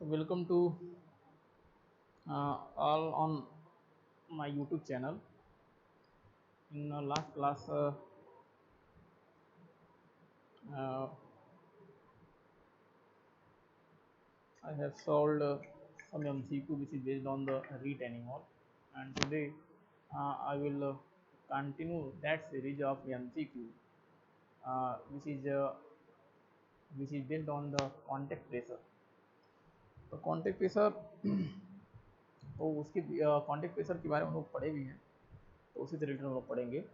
Welcome to all on my YouTube channel. In last class, uh, I have solved some MCQ which is based on the read animal, and today I will continue that series of MCQ which is based on the contact pressure. तो contact pressure तो उसके contact pressure के बारे में हम लोग पढ़े भी हैं, तो उसी से रिलेटेड हम लोग पढ़ेंगे।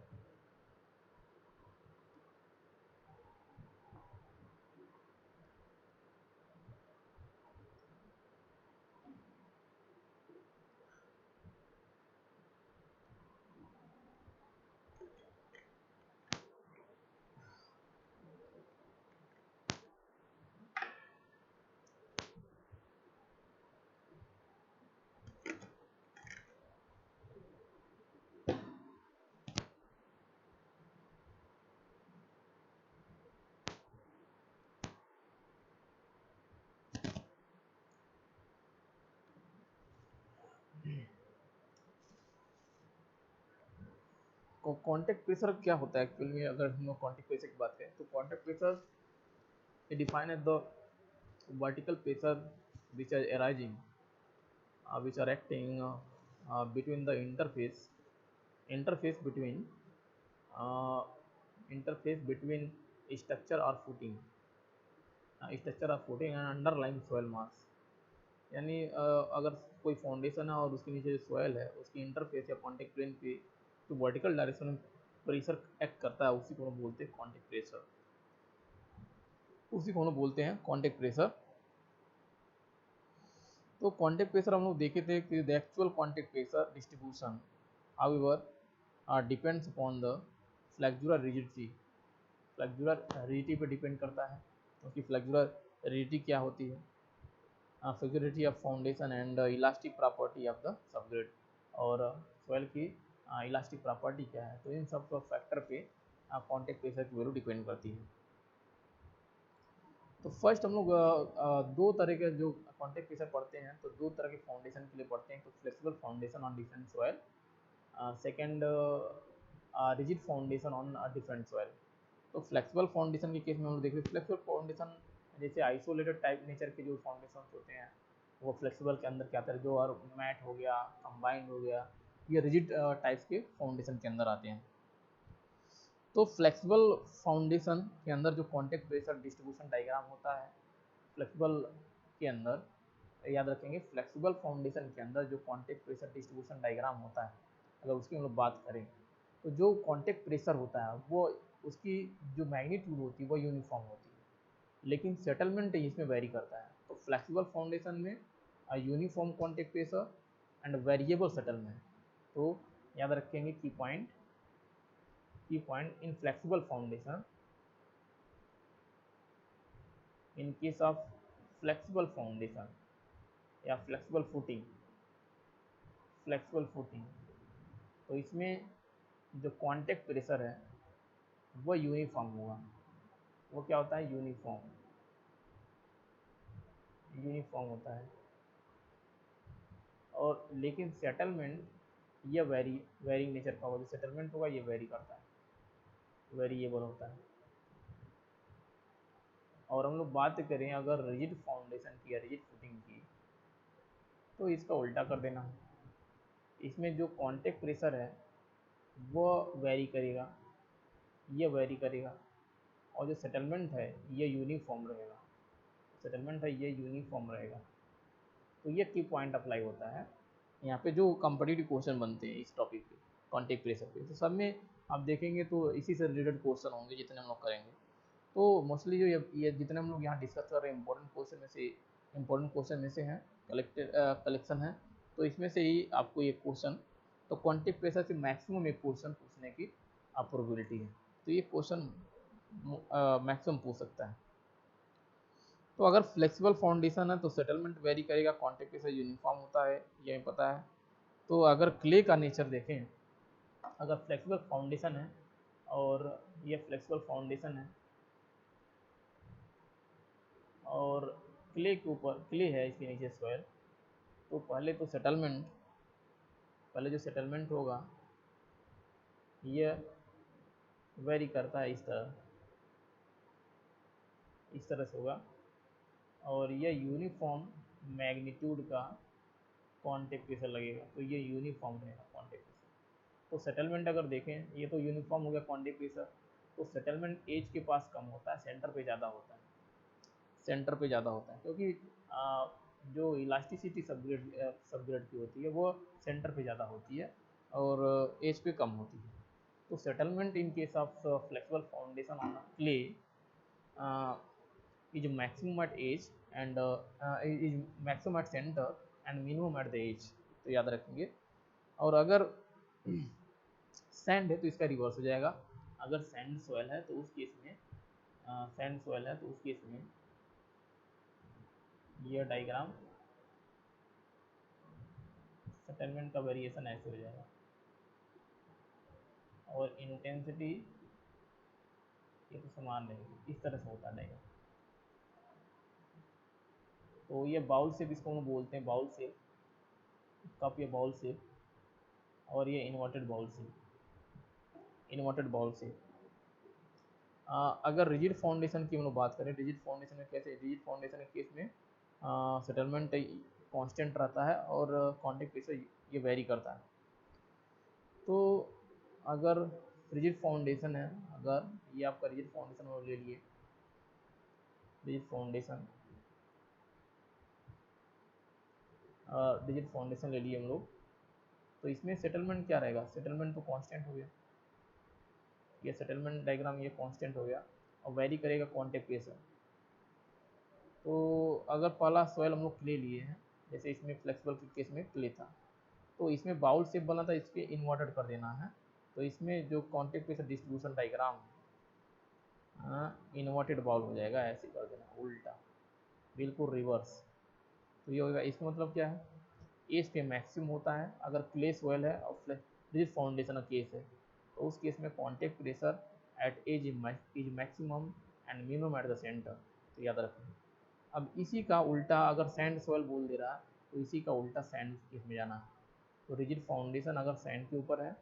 कॉन्टेक्ट प्रेशर क्या होता है एक्चुअली में? अगर हम लोग कॉन्टेक्ट प्रेशर की बात करें तो contact pressure define as the vertical pressure which are arising which are acting between the interface between uh, interface between structure or footing and underlying soil mass। यानी अगर कोई फाउंडेशन है और उसके नीचे जो सॉयल है उसकी इंटरफेस या कॉन्टेक्ट प्लेन पे जो वर्टिकल डायरेक्शन में प्रेशर एक्ट करता है उसी को हम बोलते हैं कॉन्टेक्ट प्रेशर। उसी को हम बोलते हैं कॉन्टेक्ट प्रेशर। तो कॉन्टेक्ट प्रेशर हम लोग देखे थे कि the actual contact pressure distribution however depends upon the flexural rigidity. Flexural rigidity पे डिपेंड करता है, क्योंकि फ्लेक्सुरल रिजिडिटी क्या होती है? Flexurality of foundation and elastic property of the subgrade, और सॉइल की इलास्टिक प्रॉपर्टी क्या है। तो इन सब फैक्टर पे कॉन्टेक्ट प्रेशर की वैल्यू डिपेंड करती है। तो फर्स्ट हम लोग दो तरह के जो कॉन्टेक्ट प्रेशर पढ़ते हैं, तो दो तरह के फाउंडेशन के लिए पढ़ते हैं। तो flexible foundation on different soil, second rigid foundation on different soil. तो फ्लेक्सिबल फाउंडेशन के केस में हम लोग देख रहे हैं, फ्लेक्सिबल फाउंडेशन जैसे आइसोलेटेड टाइप नेचर के जो फाउंडेशन होते हैं वो फ्लेक्सिबल के अंदर क्या आता है, जो और मैट हो गया, कंबाइंड हो गया, ये रिजिड टाइप्स के फाउंडेशन के अंदर आते हैं। तो फ्लेक्सिबल फाउंडेशन के अंदर जो कॉन्टेक्ट प्रेशर डिस्ट्रीब्यूशन डायग्राम होता है, फ्लेक्सिबल के अंदर याद रखेंगे, फ्लेक्सिबल फाउंडेशन के अंदर जो कॉन्टेक्ट प्रेशर डिस्ट्रीब्यूशन डायग्राम होता है, अगर उसकी हम लोग बात करें तो जो कॉन्टेक्ट प्रेशर होता है वो उसकी जो मैग्नीट्यूड होती है वो यूनिफॉर्म होती है, लेकिन सेटलमेंट इसमें वेरी करता है। तो फ्लेक्सिबल फाउंडेशन में uniform contact pressure and variable settlement. तो याद रखेंगे की point in flexible foundation, in case of flexible foundation या फ्लेक्सिबल फुटिंग, तो इसमें जो कॉन्टेक्ट प्रेशर है वो यूनिफॉर्म होगा। वो क्या होता है? यूनिफॉर्म होता है। और लेकिन सेटलमेंट ये वेरिंग नेचर का होगा। जो सेटलमेंट होगा ये वेरी करता है, वेरिएबल होता है। और हम लोग बात करें अगर रिजिड फाउंडेशन की या रिजिड फुटिंग की, तो इसका उल्टा कर देना है। इसमें जो कॉन्टेक्ट प्रेशर है वो वेरी करेगा, ये वेरी करेगा, और जो सेटलमेंट है ये यूनिफॉर्म रहेगा। सेटलमेंट है ये यूनिफॉर्म रहेगा। तो ये की पॉइंट अप्लाई होता है यहाँ पे। जो कॉम्पिटिटिव क्वेश्चन बनते हैं इस टॉपिक पे, कॉन्टेक्ट प्रेशर पे, तो सब में आप देखेंगे तो इसी से रिलेटेड क्वेश्चन होंगे जितने हम लोग करेंगे। तो मोस्टली जो ये जितने हम लोग यहाँ डिस्कस कर रहे हैं इंपॉर्टेंट क्वेश्चन में से हैं, कलेक्शन है। तो इसमें से ही आपको एक क्वेश्चन, तो कॉन्टेक्ट प्रेशर से मैक्सिमम एक क्वेश्चन पूछने की प्रोबेबिलिटी है। तो ये क्वेश्चन मैक्सिमम पूछ सकता है। तो अगर फ्लेक्सिबल फाउंडेशन है तो सेटलमेंट वेरी करेगा, कॉन्टेक्ट प्रेशर यूनिफॉर्म होता है, ये पता है। तो अगर क्ले का नेचर देखें, अगर फ्लेक्सिबल फाउंडेशन है और ये फ्लेक्सिबल फाउंडेशन है और क्ले के ऊपर, क्ले है इसके नीचे सॉइल, तो पहले जो सेटलमेंट होगा ये वेरी करता है, इस तरह से होगा, और ये यूनिफॉर्म मैग्नीट्यूड का कॉन्टेक्ट प्रेशर लगेगा, तो ये यूनिफॉर्म रहेगा कॉन्टेक्ट प्रेशर। तो सेटलमेंट अगर देखें, ये तो यूनिफॉर्म हो गया कॉन्टेक्ट प्रेशर, तो सेटलमेंट एज के पास कम होता है, सेंटर पे ज़्यादा होता है, क्योंकि जो इलास्टिसिटी सबग्रेड की होती है वो सेंटर पे ज़्यादा होती है और एज पे कम होती है। तो settlement in case of flexible foundation on clay is maximum at age and is maximum at center and minimum at the edge, तो याद रखेंगे। और अगर सैंड है तो इसका रिवर्स हो जाएगा, अगर सैंड सॉइल है तो उस केस में ये डायग्राम सेटलमेंट का वेरिएशन ऐसे हो जाएगा और इंटेंसिटी ये तो समान रहेगी, इस तरह से होता रहेगा। तो ये बाउल शेप इसको हम बोलते हैं, बाउल शेप, कप या बाउल शेप, और ये इन्वर्टेड बाउल शेप। अगर रिजिड फाउंडेशन की हम लोग बात करें, रिजिड फाउंडेशन में कैसे, रिजिड फाउंडेशन के केस में सेटलमेंट कांस्टेंट रहता है और कॉन्टेक्ट प्रेशर ये वेरी करता है। तो अगर रिजिड फाउंडेशन है, अगर ये आपका रिजिड फाउंडेशन ले लिए, रिजिड फाउंडेशन ले लिए हम लोग, तो इसमें सेटलमेंट क्या रहेगा, सेटलमेंट तो कांस्टेंट हो गया, ये सेटलमेंट डायग्राम ये कांस्टेंट हो गया और वेरी करेगा कॉन्टेक्ट प्रेशर। तो अगर पहला सॉइल हम लोग क्ले लिए हैं, जैसे इसमें फ्लेक्सिबल के केस में क्ले था, तो इसमें बाउल शेप बना था, इसके इन्वर्टेड कर देना है, तो इसमें जो contact pressure distribution diagram inverted bowl हो जाएगा, ऐसे कर देना, उल्टा, बिल्कुल रिवर्स। तो ये होगा, इसका मतलब क्या है, एज पे मैक्सिमम होता है अगर क्ले सॉइल है और रिजिड फाउंडेशन का केस है, तो उस केस में contact pressure at edge is maximum and minimum at the centre, तो याद रखें। अब इसी का उल्टा अगर सैंड सॉइल बोल दे रहा है, तो इसी का उल्टा सैंड केस में जाना है। तो रिजिड फाउंडेशन अगर सैंड के ऊपर है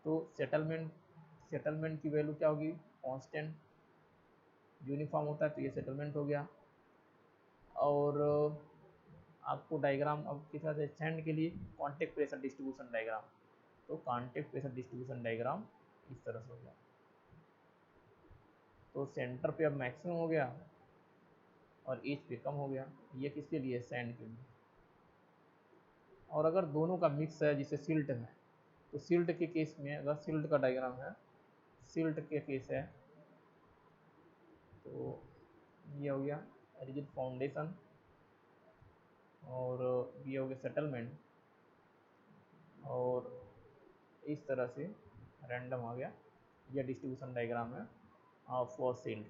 तो सेटलमेंट की वैल्यू क्या होगी, कांस्टेंट, यूनिफॉर्म होता है, तो ये सेटलमेंट हो गया। और आपको डायग्राम अब किस तरह से, सैंड के लिए कॉन्टेक्ट प्रेशर डिस्ट्रीब्यूशन डायग्राम, तो कॉन्टेक्ट प्रेशर डिस्ट्रीब्यूशन डायग्राम इस तरह से हो गया। तो सेंटर पे अब मैक्सिमम हो गया और एज पे कम हो गया, ये किसके लिए, सैंड के लिए। और अगर दोनों का मिक्स है, जिसे सिल्ट है, तो सिल्ट के केस में, अगर सिल्ट का डायग्राम है, सिल्ट के केस है, तो ये हो गया रिजिड फाउंडेशन और ये हो गया सेटलमेंट, और इस तरह से रैंडम आ गया, यह डिस्ट्रीब्यूशन डायग्राम है फॉर सिल्ट।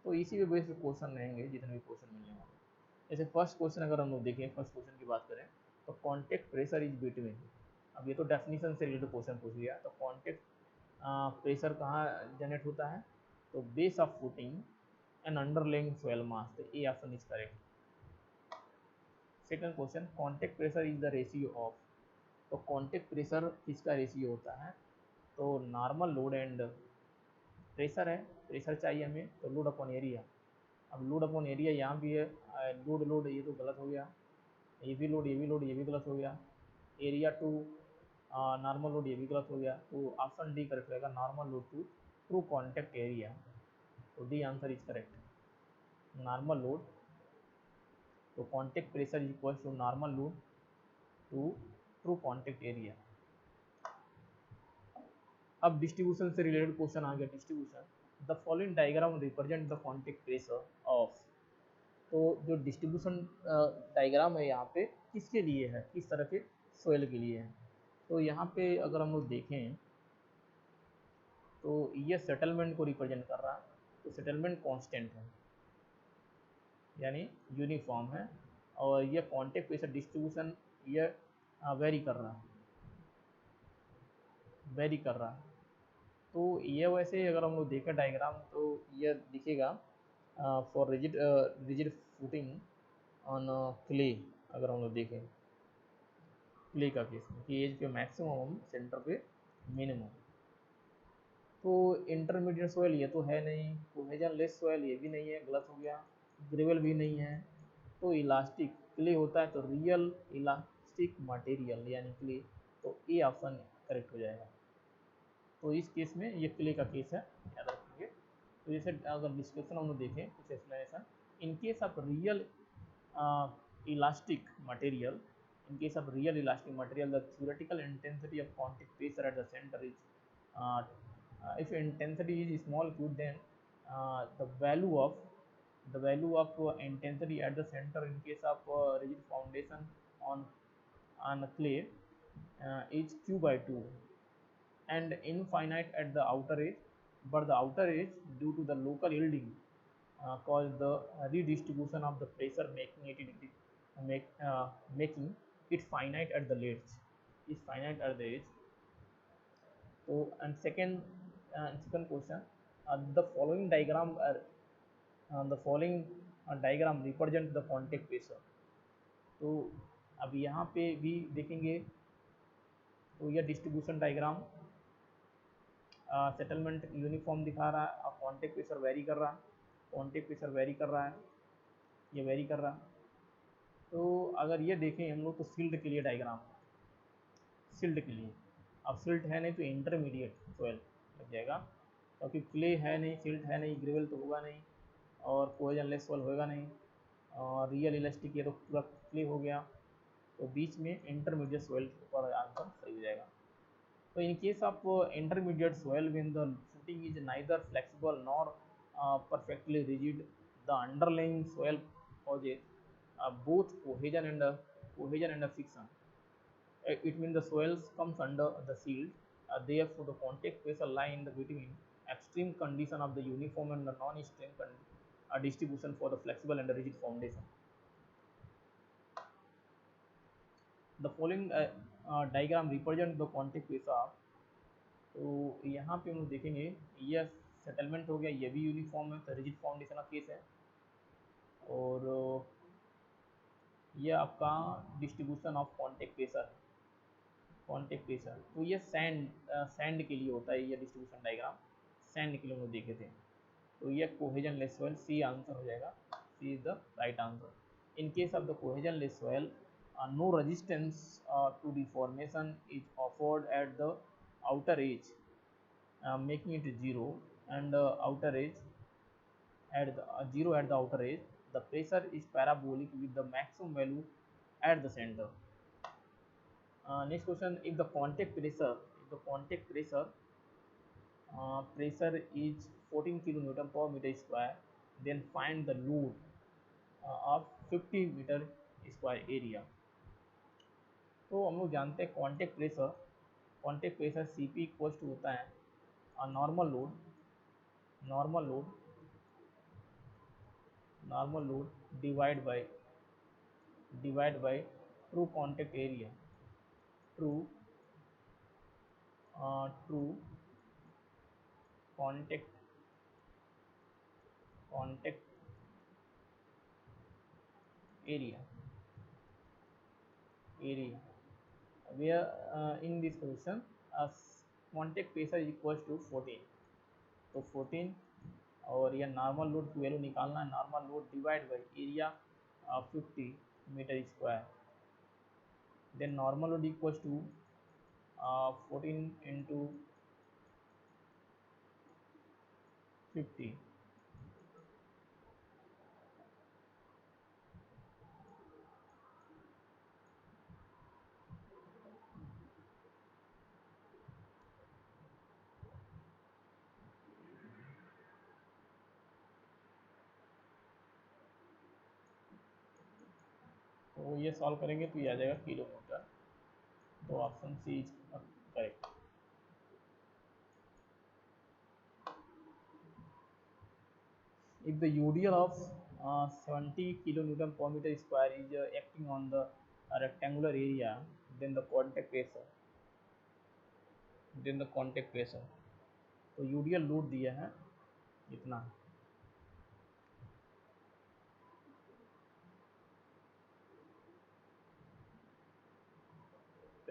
तो इसी के बेस पे क्वेश्चन रहेंगे, जितने भी क्वेश्चन मिलने वाले। जैसे फर्स्ट क्वेश्चन अगर हम लोग देखें, फर्स्ट क्वेश्चन की बात करें, तो कॉन्टेक्ट प्रेशर इज बिटवीन, अब ये तो डेफिनेशन से रिलेटेड क्वेश्चन पूछ लिया, तो कॉन्टेक्ट प्रेशर कहाँ जनरेट होता है, तो base of footing and underlying soil mass, तो A option is correct. Second question, contact pressure is the ratio of, तो कॉन्टेक्ट प्रेशर किसका रेशियो होता है, तो नॉर्मल लोड एंड प्रेशर है, प्रेशर चाहिए हमें, तो लोड अपॉन एरिया। अब लोड अपॉन एरिया यहाँ भी है, लोड ये तो गलत हो गया, ये भी लोड ये भी गलत हो गया, एरिया टू नॉर्मल लोड ये भी गलत हो गया, तो ऑप्शन डी करेक्ट रहेगा, normal load to true contact area, तो D answer is correct, normal load, तो contact pressure is equal to normal load to true contact area. अब डिस्ट्रीब्यूशन से रिलेटेड क्वेश्चन आ गया, distribution, the following diagram represent the contact pressure of, तो जो distribution diagram है यहाँ पे किसके लिए है, किस तरह के सोइल के लिए है, तो यहाँ पे अगर हम लोग देखें तो ये सेटलमेंट को रिप्रेजेंट कर रहा है, तो सेटलमेंट कांस्टेंट है यानी यूनिफॉर्म है, और ये कॉन्टेक्ट प्रेशर डिस्ट्रीब्यूशन ये वेरी कर रहा है, तो ये वैसे अगर हम लोग देखें डायग्राम तो ये दिखेगा for rigid footing on clay, अगर हम लोग देखें क्ले का केस में कि एज पे मैक्सिमम सेंटर पे मिनिमम। तो इंटरमीडिएट सॉइल ये तो है नहीं, कोहेजन लेस सॉइल ये भी नहीं है, गलत हो गया। ग्रेवल भी नहीं है। तो इलास्टिक क्ले होता है तो रियल इलास्टिक मटेरियल यानी क्ले, तो ए ऑप्शन करेक्ट हो जाएगा। तो इस केस में ये क्ले का केस है, याद रखिए। तो जैसे अगर डिस्क्रिप्शन हम लोग देखें कुछ explanation, in case of real elastic material, in case of real elastic material, the theoretical intensity of contact pressure at the center is uh, if intensity is small q, then the value of intensity at the center in case of rigid foundation on clay is q by 2 and infinite at the outer edge, but the outer edge due to the local yielding cause the redistribution of the pressure making it finite at the ledge, is finite at the edge. So and second question, the following diagram represent the contact pressure। तो अब यहाँ पे भी देखेंगे तो यह distribution diagram settlement uniform दिखा रहा है और कॉन्टेक्ट प्रेशर वेरी कर रहा है, कॉन्टेक्ट प्रेशर वेरी कर रहा है, ये वेरी कर रहा है। तो अगर ये देखें हम लोग तो सिल्ट के लिए डायग्राम, सिल्ट के लिए, अब सिल्ट है नहीं तो इंटरमीडिएट सॉइल लग जाएगा, क्योंकि क्ले है नहीं, सिल्ट है नहीं, ग्रेवल तो होगा नहीं और कोहेजन लेस सॉइल होगा नहीं और रियल इलास्टिक ये तो पूरा क्ले हो गया, तो बीच में इंटरमीडिएट सॉइल पर आंसर सही हो जाएगा। So in case of intermediate soil, when the footing is neither flexible nor perfectly rigid, the underlying soil causes both cohesion and friction. It means the soils comes under the shield. Therefore, the contact pressure lie in the between extreme condition of the uniform and the non-extreme distribution for the flexible and the rigid foundation. The following diagram represent the contact pressure। तो यहाँ पे हम लोग देखेंगे ये settlement हो गया, ये भी यूनिफॉर्म है तो रिजिड फाउंडेशन का केस है, और ये आपका distribution of contact pressure, contact pressure तो ये सैंड के लिए होता है, ये डिस्ट्रीब्यूशन डायग्राम सैंड के लिए हम लोग देखे थे। तो ये cohesionless soil, C answer हो जाएगा, C is the right answer. In case of the cohesionless soil, no resistance to deformation is offered at the outer edge, making it 0 and outer edge at the 0 at the outer edge. The pressure is parabolic with the maximum value at the center। Next question, if the contact pressure is 14 kilonewton per meter square, then find the load of 50 meter square area। तो हम लोग जानते हैं contact pressure Cp equal to होता है normal load divide by true contact area, true contact area where in this question contact pressure is equals to 14, तो 14 और यह नॉर्मल लोड की वैल्यू निकालना है, normal load divide by area 50 metre square, then normal load equals to 14 into 50, तो ये solve करेंगे तो ये आ जाएगा किलोमीटर, तो option C is correct. If the UDL of 70 kilonewton per meter square is acting on the rectangular area, then the contact pressure, तो UDL load दिया है इतना,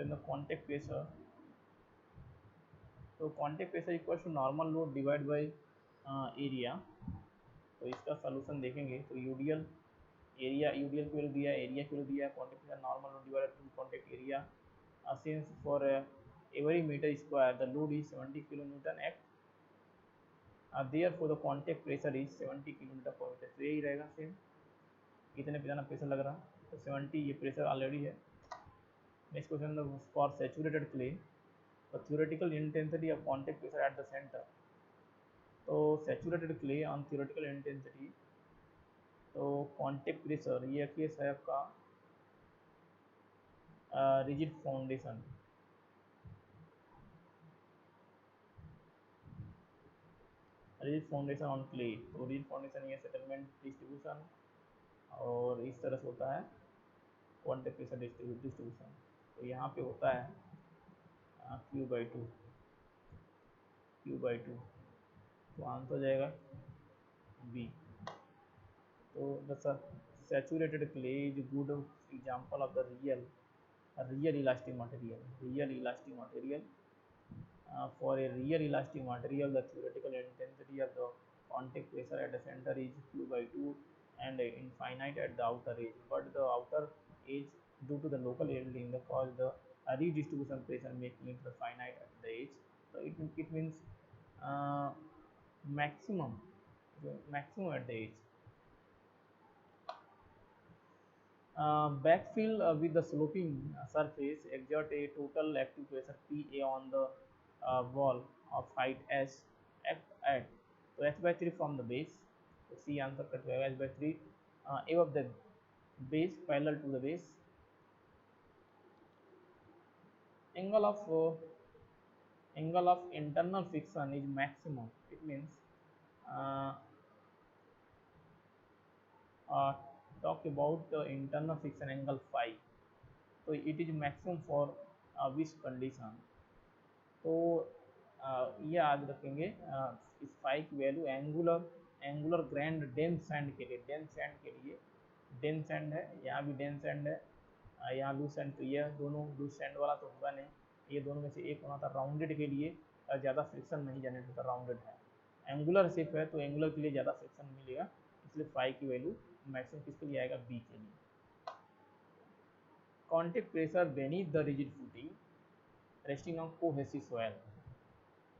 then the contact pressure, तो contact pressure equals to normal load divided by area। तो इसका solution देखेंगे तो UDL area, UDL की वैल्यू दिया है, एरिया की वैल्यू दिया है, contact pressure normal load divided to contact area. Since for every meter square the load is 70 kN at therefore the contact pressure is 70 kN per meter। तो यही रहेगा same, कितने पे जाना प्रेशर लग रहा, तो 70 ये प्रेशर ऑलरेडी है। Next question for saturated clay the theoretical intensity of contact pressure at the centre. तो saturated clay on theoretical intensity, तो कॉन्टेक्ट प्रेशर ये केस है आपका rigid foundation, rigid foundation on clay. तो रिजिड फाउंडेशन ये settlement distribution और इस तरह से होता है कॉन्टेक्ट प्रेशर डिस्ट्रीब्यूशन। तो यहाँ पे होता है Q/2, Q/2, तो आंसर हो जाएगा बी। तो the saturated clay is good example of the real elastic material. For a real elastic material, the theoretical intensity of the contact pressure at the center is Q/2 and infinite at the outer edge. But the outer edge, due to the local yielding, the cause the redistribution pressure making it the finite at the edge. So it means uh, maximum at the edge. Backfill with the sloping surface exert a total active pressure Pa on the wall of height s at so h/3 from the base। तो C answer cut जाएगा h/3 above the base, parallel to the base। angle of internal friction is maximum, it means uh, talk about the internal friction angle phi, so it is maximum for which condition। तो ये याद रखेंगे इस phi की value angular grand dense sand के लिए, dense sand है, यहाँ भी डेंस सैंड है, यहाँ लूज सैंड। तो ये दोनों लूज सैंड वाला तो होगा नहीं, ये दोनों में से एक होना था। राउंडेड के लिए ज़्यादा फ्रिक्शन नहीं जनरेट होता, राउंडेड है। एंगुलर शेप है तो एंगुलर के लिए ज़्यादा फ्रिक्शन मिलेगा, इसलिए फाई की वैल्यू मैक्सिमम किसके लिए आएगा, बी के लिए। Contact pressure beneath the rigid footing resting on cohesive soil.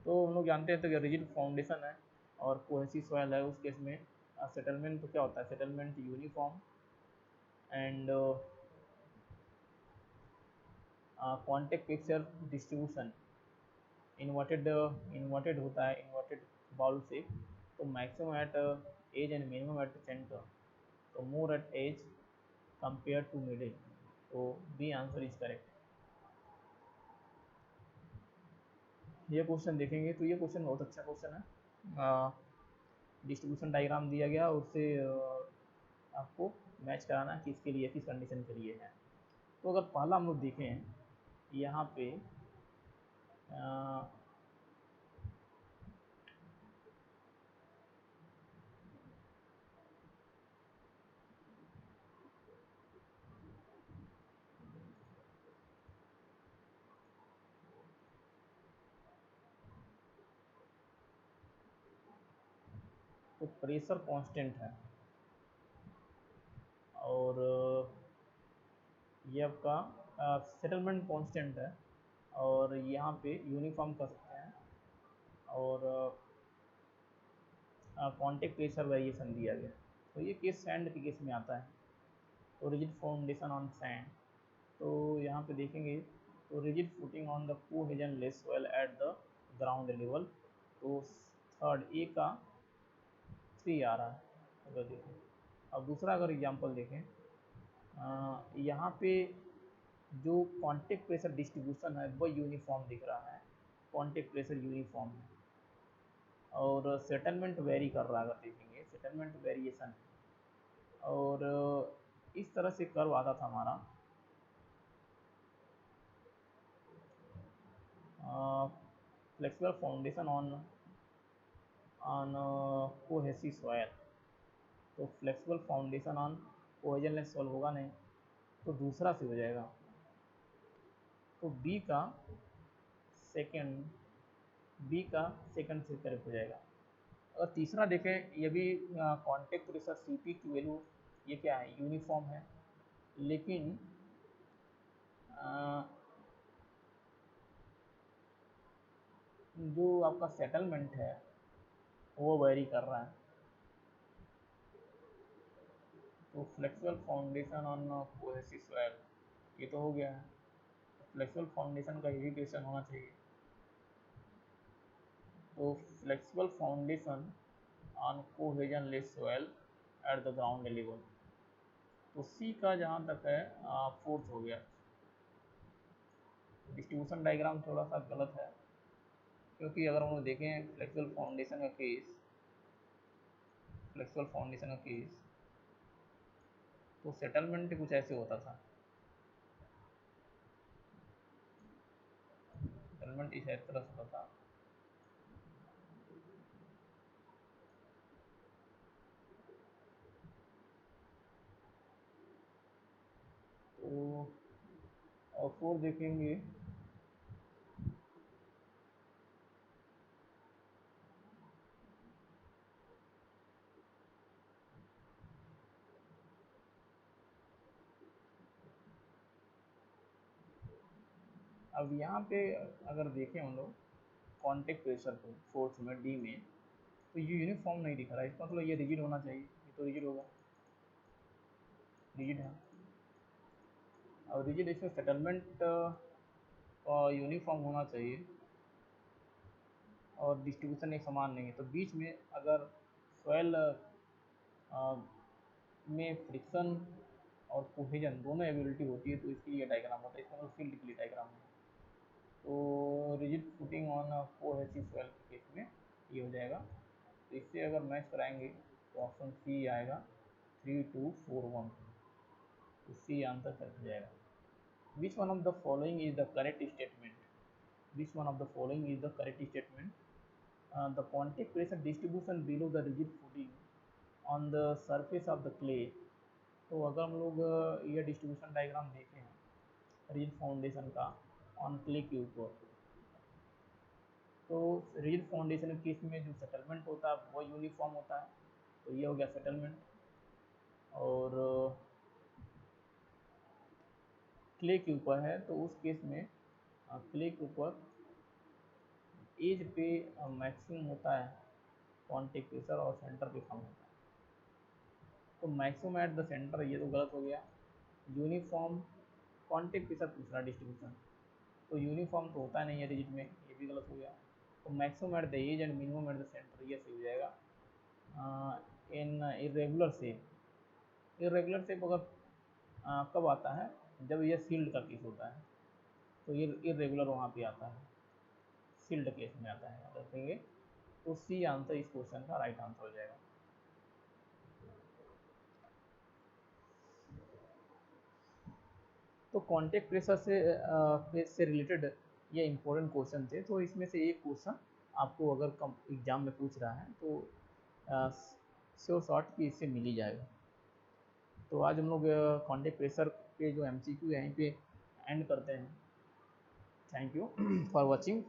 तो हम लोग जानते हैं तो रिजिड फाउंडेशन है और कोहेसिव सॉइल है, उस केस में सेटलमेंट तो क्या होता है, settlement uniform and contact pressure distribution inverted होता है, इन्वर्टेड बाउल शेप। तो maximum at edge and minimum at centre, तो more at edge compare to middle. तो बी आंसर इज करेक्ट। ये क्वेश्चन देखेंगे तो ये क्वेश्चन बहुत अच्छा क्वेश्चन है। डिस्ट्रीब्यूशन डायग्राम दिया गया, उससे आपको मैच कराना है किसके लिए, किस कंडीशन के लिए है। तो अगर पहला हम लोग देखें यहाँ पे तो प्रेशर कांस्टेंट है और ये आपका सेटलमेंट कांस्टेंट है और यहाँ पे यूनिफॉर्म कर सकते हैं और कॉन्टेक्ट प्रेशर वेरिएशन दिया गया। तो ये केस सैंड के केस में आता है। तो रिजिड फाउंडेशन ऑन सैंड, तो यहाँ पे देखेंगे तो rigid footing on the cohesionless soil at the ground level. तो थर्ड ए का 3 आ रहा है अगर देखें। अब दूसरा अगर एग्जांपल देखें, यहाँ पे जो कॉन्टेक्ट प्रेशर डिस्ट्रीब्यूशन है वो यूनिफॉर्म दिख रहा है, कॉन्टेक्ट प्रेशर यूनिफॉर्म है और सेटलमेंट वेरी कर रहा है। अगर देखेंगे सेटलमेंट वेरिएशन और इस तरह से कर्व आता था हमारा flexible foundation on cohesive soil. तो flexible foundation on cohesionless soil होगा नहीं, तो दूसरा से हो जाएगा। तो बी का सेकंड से करेक्ट हो जाएगा। और तीसरा देखें, ये भी कॉन्टेक्ट प्रेशर सीपी की वैल्यू ये क्या है, यूनिफॉर्म है, लेकिन अ, जो आपका सेटलमेंट है वो वेरी कर रहा है। तो flexible foundation on cohesive soil, ये तो हो गया है। फ्लेक्सिबल फाउंडेशन का यही क्वेश्चन होना चाहिए। तो flexible foundation on cohesionless soil at the ground level, तो सी का जहाँ तक है फोर्थ हो गया। डिस्ट्रीब्यूशन डायग्राम थोड़ा सा गलत है, क्योंकि अगर हम लोग देखें फ्लेक्सिबल फाउंडेशन का केस, तो सेटलमेंट कुछ ऐसे होता था। सेटलमेंट इस तरह से होता था। तो और फोर देखेंगे, अब यहाँ पे अगर देखें हम लोग कॉन्टेक्ट प्रेशर को फोर्थ में डी में, तो ये यूनिफॉर्म नहीं दिख रहा है, इसका मतलब ये रिजिड होना चाहिए। ये तो रिजिड होगा, रिजिड है। और रिजिड इसमें सेटलमेंट यूनिफॉर्म होना चाहिए और डिस्ट्रीब्यूशन एक समान नहीं है। तो बीच में अगर सॉइल में फ्रिक्शन और कोहेजन दोनों एबिलिटी होती है तो इसके लिए डायग्राम होता है, इसका मतलब फील्ड के लिए डायग्राम है। तो rigid footing on cohesive soil के केस में ये हो जाएगा। तो इससे अगर मैच कराएंगे तो ऑप्शन सी आएगा 3241, तो सी आंसर कर जाएगा। Which one of the following is the correct statement, which one of the following is the correct statement, the contact pressure distribution below the rigid footing on the surface of the clay. तो अगर हम लोग ये distribution diagram देखें हैं rigid foundation का on clay के ऊपर, तो रिजिड फाउंडेशन के केस में जो सेटलमेंट होता है वो यूनिफॉर्म होता है, तो ये हो गया सेटलमेंट। और क्ले के ऊपर है तो उस केस में क्ले के ऊपर एज पे मैक्सिमम होता है कॉन्टेक्ट प्रेशर और सेंटर पे कम होता है। तो मैक्सिमम एट द सेंटर ये तो गलत हो गया। यूनिफॉर्म कॉन्टेक्ट प्रेशर पूछ डिस्ट्रीब्यूशन, तो यूनिफॉर्म तो होता नहीं है रिजिड में, ये भी गलत हो गया। तो maximum at the edge and minimum at the centre ये सही हो जाएगा। इन इरेगुलर शेप अगर कब आता है, जब ये सील्ड का केस होता है, तो ये इरेगुलर वहाँ पे आता है, सील्ड केस में आता है, याद रखेंगे। तो सी आंसर इस क्वेश्चन का राइट आंसर हो जाएगा। तो कॉन्टेक्ट प्रेशर से रिलेटेड ये इंपॉर्टेंट क्वेश्चन थे। तो इसमें से एक क्वेश्चन आपको अगर कम एग्जाम में पूछ रहा है तो श्योर शॉर्ट की इससे मिल ही जाएगा। तो आज हम लोग कॉन्टेक्ट प्रेशर पे जो एमसीक्यू है यहीं पे एंड करते हैं। Thank you for watching.